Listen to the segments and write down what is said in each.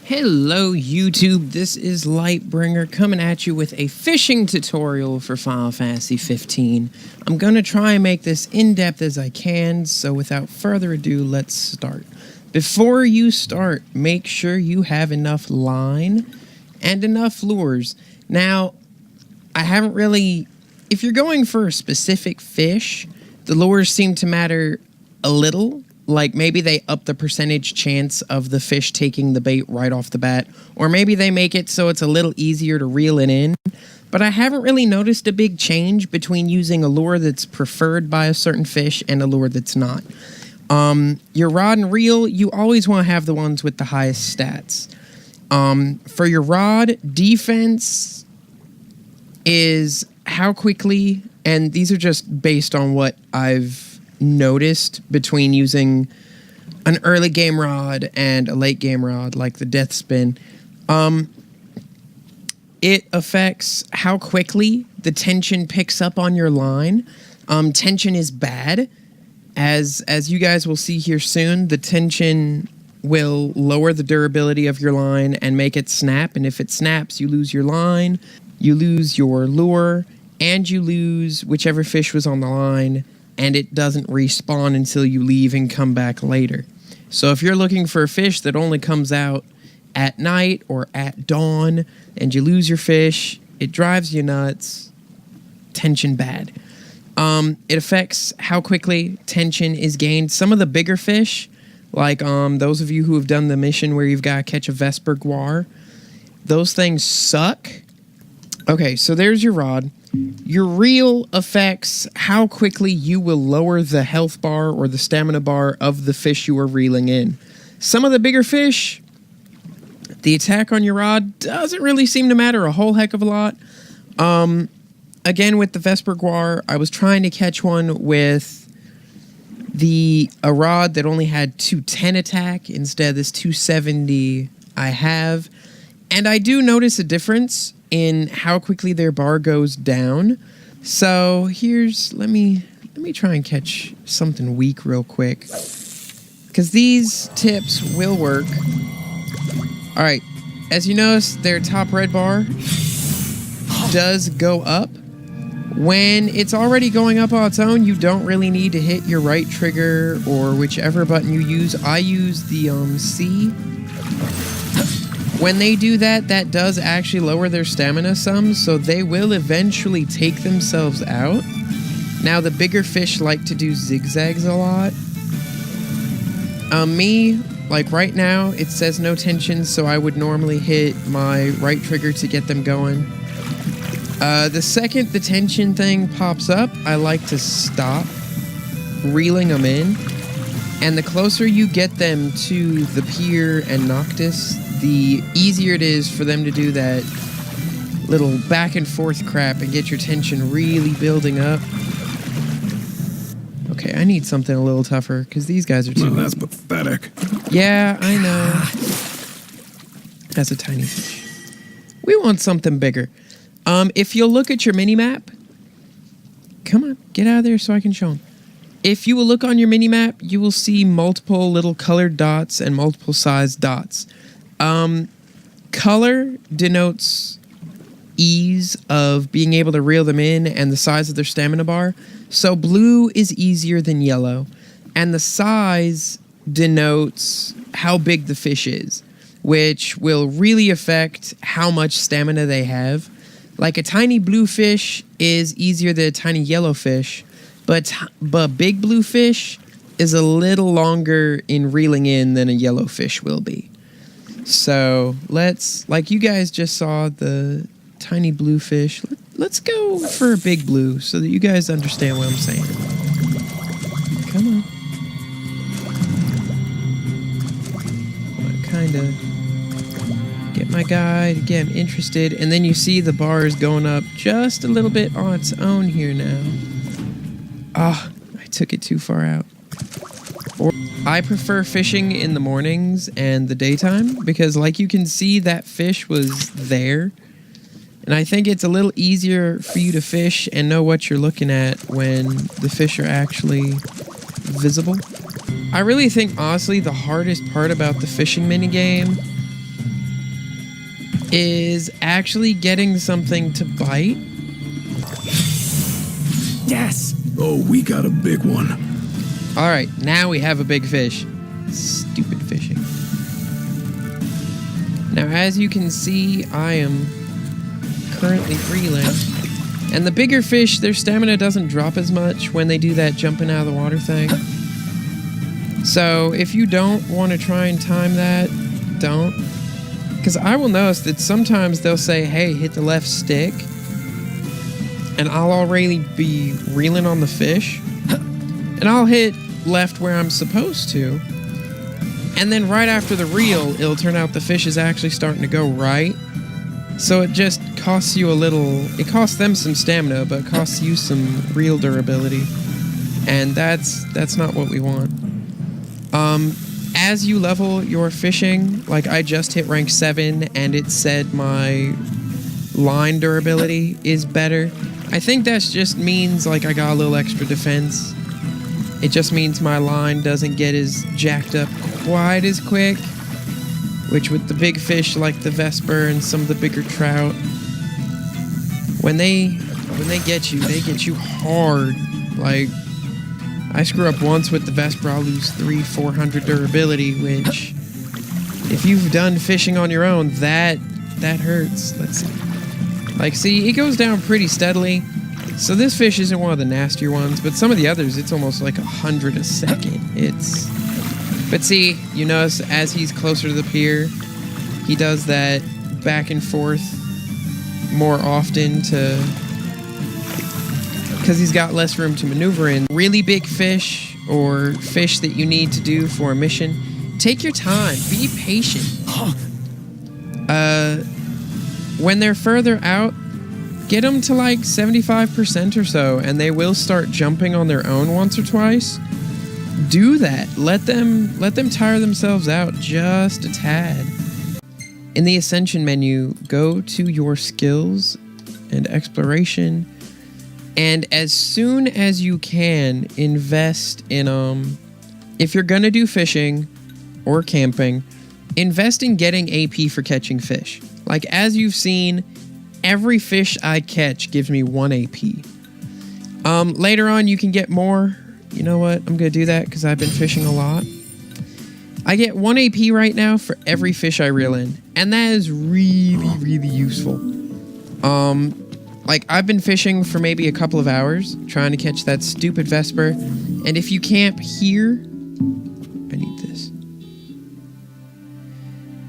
Hello YouTube, this is Lightbringer coming at you with a fishing tutorial for Final Fantasy 15. I'm gonna try and make this in-depth as I can, so without further ado, let's start. Before you start, make sure you have enough line and enough lures. Now, I haven't really... If you're going for a specific fish, the lures seem to matter a little. Like, maybe they up the percentage chance of the fish taking the bait right off the bat. Or maybe they make it so it's a little easier to reel it in. But I haven't really noticed a big change between using a lure that's preferred by a certain fish and a lure that's not. Your rod and reel, you always want to have the ones with the highest stats. For your rod, defense is how quickly, and these are just based on what I've noticed between using an early game rod and a late game rod, like the death spin. It affects how quickly the tension picks up on your line. Tension is bad. As you guys will see here soon, the tension will lower the durability of your line and make it snap, and if it snaps, you lose your line, you lose your lure, and you lose whichever fish was on the line, and it doesn't respawn until you leave and come back later. So if you're looking for a fish that only comes out at night or at dawn, and you lose your fish, it drives you nuts. Tension bad. It affects how quickly tension is gained. Some of the bigger fish, like those of you who have done the mission where you've got to catch a Vesper Guar, those things suck. Okay, so there's your rod. Your reel affects how quickly you will lower the health bar or the stamina bar of the fish you are reeling in. Some of the bigger fish, the attack on your rod doesn't really seem to matter a whole heck of a lot. Again, with the Vesper Guar, I was trying to catch one with a rod that only had 210 attack instead of this 270 I have. And I do notice a difference in how quickly their bar goes down. So here's, let me try and catch something weak real quick, because these tips will work. All right, as you notice, their top red bar does go up. When it's already going up on its own, you don't really need to hit your right trigger or whichever button you use. I use the C. When they do that, that does actually lower their stamina some, so they will eventually take themselves out. Now, the bigger fish like to do zigzags a lot. Me, like right now, it says no tension, so I would normally hit my right trigger to get them going. The second the tension thing pops up, I like to stop reeling them in. And the closer you get them to the pier and Noctis, the easier it is for them to do that little back and forth crap and get your tension really building up. Okay, I need something a little tougher because these guys are too... That's pathetic. Yeah, I know. That's a tiny fish. We want something bigger. If you'll look at your mini-map... Come on, get out of there so I can show them. If you will look on your mini-map, you will see multiple little colored dots and multiple sized dots. Color denotes ease of being able to reel them in and the size of their stamina bar. So blue is easier than yellow. And the size denotes how big the fish is, which will really affect how much stamina they have. Like a tiny blue fish is easier than a tiny yellow fish, but big blue fish is a little longer in reeling in than a yellow fish will be. So let's, like you guys just saw the tiny blue fish, let's go for a big blue so that you guys understand what I'm saying. Come on. Kind of get my guy to get him interested, and then you see the bar is going up just a little bit on its own here now. Ah, I took it too far out. I prefer fishing in the mornings and the daytime because, like you can see, that fish was there. And I think it's a little easier for you to fish and know what you're looking at when the fish are actually visible. I really think, honestly, the hardest part about the fishing minigame is actually getting something to bite. Yes! Oh, we got a big one. All right, now we have a big fish. Stupid fishing. Now, as you can see, I am currently reeling. And the bigger fish, their stamina doesn't drop as much when they do that jumping out of the water thing. So if you don't want to try and time that, don't. Because I will notice that sometimes they'll say, hey, hit the left stick. And I'll already be reeling on the fish. And I'll hit left where I'm supposed to. And then right after the reel, it'll turn out the fish is actually starting to go right. So it just costs you a little... It costs them some stamina, but it costs you some reel durability. And that's not what we want. As you level your fishing, like I just hit rank 7 and it said my line durability is better. I think that just means like I got a little extra defense. It just means my line doesn't get as jacked up quite as quick. Which with the big fish like the Vesper and some of the bigger trout, when they get you hard. Like, I screw up once with the Vesper, I'll lose 300-400 durability, which if you've done fishing on your own, that hurts. Let's see. Like, see, it goes down pretty steadily. So this fish isn't one of the nastier ones, but some of the others, it's almost like 100 a second. But see, you notice as he's closer to the pier, he does that back and forth more often because he's got less room to maneuver in. Really big fish or fish that you need to do for a mission, take your time, be patient. When they're further out, get them to like 75% or so, and they will start jumping on their own once or twice. Do that. Let them tire themselves out just a tad. In the Ascension menu, go to your skills and exploration, and as soon as you can, invest in if you're gonna do fishing or camping, invest in getting AP for catching fish. Like, as you've seen, every fish I catch gives me 1 AP. Later on, you can get more. You know what? I'm going to do that because I've been fishing a lot. I get 1 AP right now for every fish I reel in. And that is really, really useful. Like, I've been fishing for maybe a couple of hours trying to catch that stupid Vesper. And if you camp here... I need this.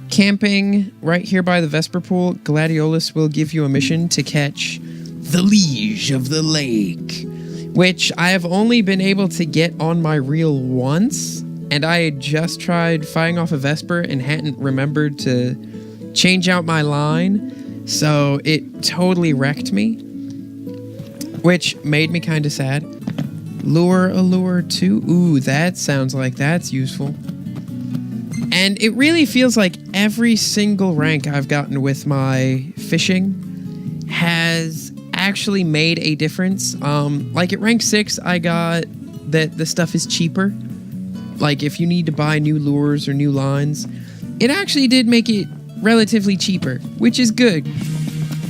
Camping right here by the Vesper pool, Gladiolus will give you a mission to catch the Liege of the Lake, which I have only been able to get on my reel once, and I had just tried fighting off a Vesper and hadn't remembered to change out my line, so it totally wrecked me, which made me kind of sad. Allure 2, ooh, that sounds like that's useful. And it really feels like every single rank I've gotten with my fishing has actually made a difference. Like at rank 6, I got that the stuff is cheaper. Like if you need to buy new lures or new lines, it actually did make it relatively cheaper, which is good.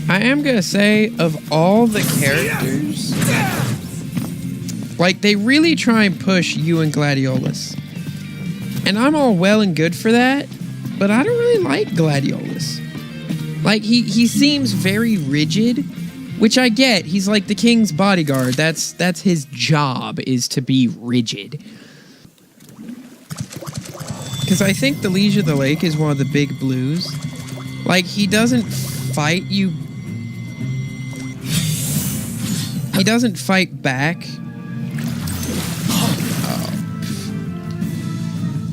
I am gonna say, of all the characters, like they really try and push you and Gladiolus. And I'm all well and good for that, but I don't really like Gladiolus. Like, he seems very rigid, which I get. He's like the king's bodyguard. That's his job, is to be rigid. Because I think the Liege of the Lake is one of the big blues. Like, he doesn't fight you. He doesn't fight back.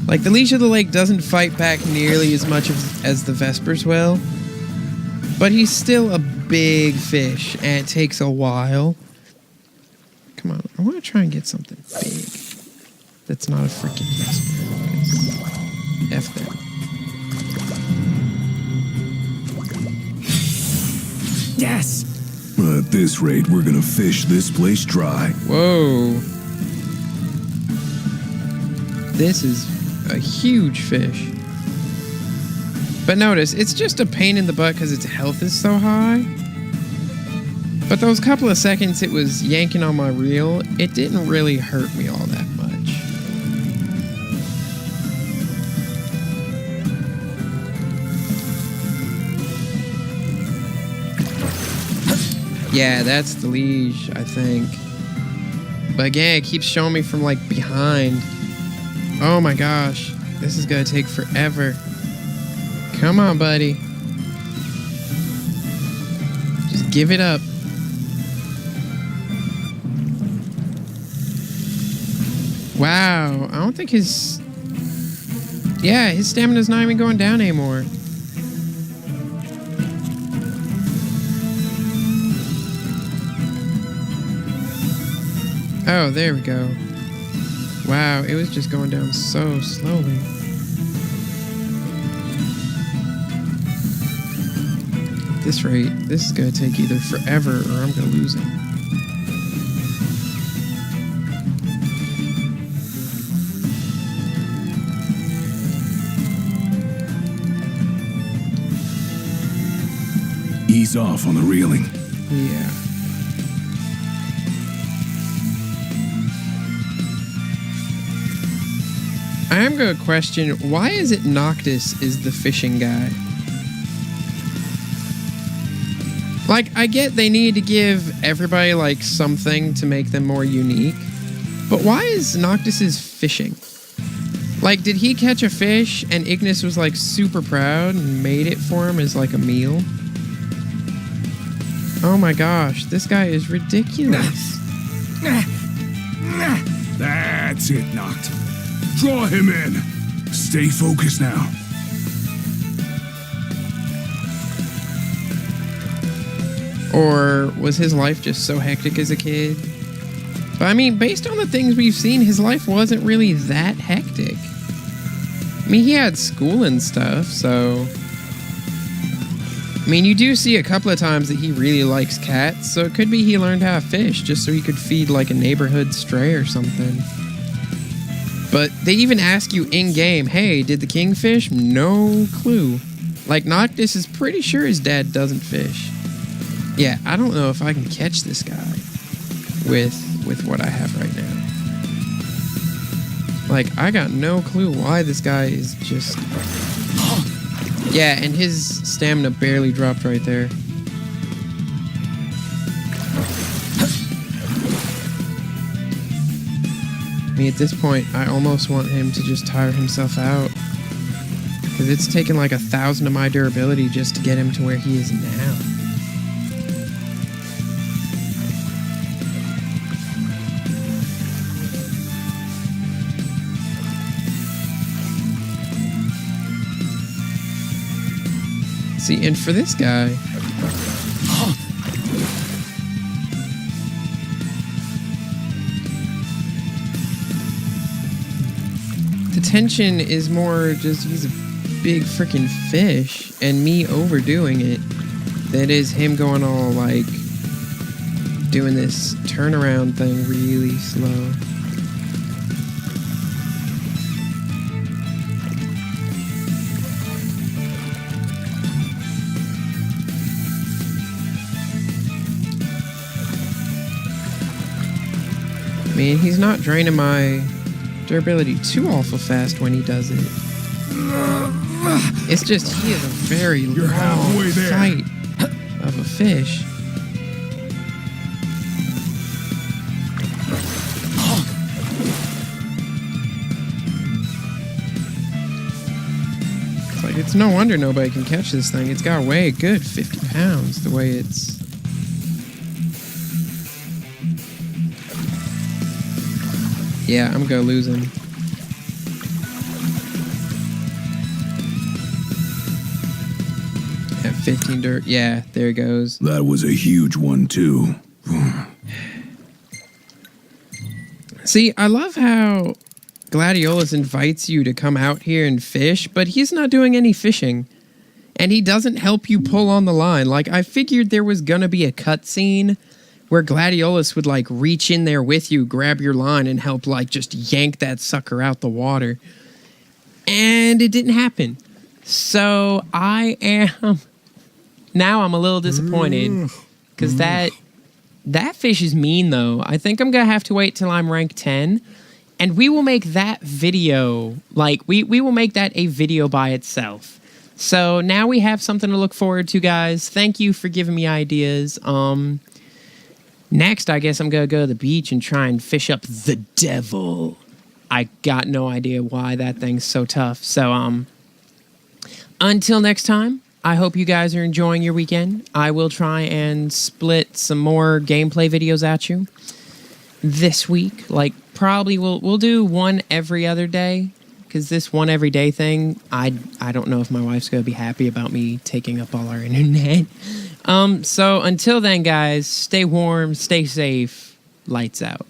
Like, the Liege of the Lake doesn't fight back nearly as much as the Vespers will. But he's still a big fish, and it takes a while. Come on, I want to try and get something big. That's not a freaking Vesper. F that. Yes! At this rate, we're gonna fish this place dry. Whoa. This is a huge fish. But notice, it's just a pain in the butt because its health is so high. But those couple of seconds it was yanking on my reel, it didn't really hurt me all that much. Yeah, that's the leash, I think. But again, it keeps showing me from like behind. Oh my gosh, this is gonna take forever. Come on, buddy. Just give it up. Wow, I don't think his... Yeah, his stamina's not even going down anymore. Oh, there we go. Wow, it was just going down so slowly. At this rate, this is gonna take either forever or I'm gonna lose him. Ease off on the reeling. Yeah. I am going to question, why is it Noctis is the fishing guy? Like, I get they need to give everybody, like, something to make them more unique. But why is Noctis's fishing? Like, did he catch a fish and Ignis was, like, super proud and made it for him as, like, a meal? Oh my gosh, this guy is ridiculous. That's it, Noct. Draw him in. Stay focused now. Or was his life just so hectic as a kid? But I mean, based on the things we've seen, his life wasn't really that hectic. I mean, he had school and stuff, so... I mean, you do see a couple of times that he really likes cats, so it could be he learned how to fish just so he could feed like a neighborhood stray or something. But they even ask you in-game, hey, did the king fish? No clue. Like, Noctis is pretty sure his dad doesn't fish. Yeah, I don't know if I can catch this guy with what I have right now. Like, I got no clue why this guy is just... Yeah, and his stamina barely dropped right there. I mean, at this point, I almost want him to just tire himself out. Because it's taken like 1,000 of my durability just to get him to where he is now. See, and for this guy... The tension is more just he's a big freaking fish and me overdoing it than it is him going all like doing this turnaround thing really slow. I mean, he's not draining my durability too awful fast when he does it. It's just he is a very long fight of a fish. It's like, it's no wonder nobody can catch this thing. It's got to weigh a good 50 pounds the way it's... Yeah, I'm gonna lose him. At 15 dirt. Yeah, there he goes. That was a huge one, too. See, I love how Gladiolus invites you to come out here and fish, but he's not doing any fishing. And he doesn't help you pull on the line. Like, I figured there was gonna be a cutscene where Gladiolus would, like, reach in there with you, grab your line, and help, like, just yank that sucker out the water. And it didn't happen. So I am now. I'm a little disappointed because that fish is mean though. I think I'm gonna have to wait till I'm rank 10, and we will make that video. Like we will make that a video by itself. So now we have something to look forward to, guys. Thank you for giving me ideas. Next, I guess I'm gonna go to the beach and try and fish up the devil. I got no idea why that thing's so tough. So until next time, I hope you guys are enjoying your weekend. I will try and split some more gameplay videos at you this week. Like probably we'll do one every other day, because this one every day thing, I don't know if my wife's gonna be happy about me taking up all our internet. So until then, guys, stay warm, stay safe, lights out.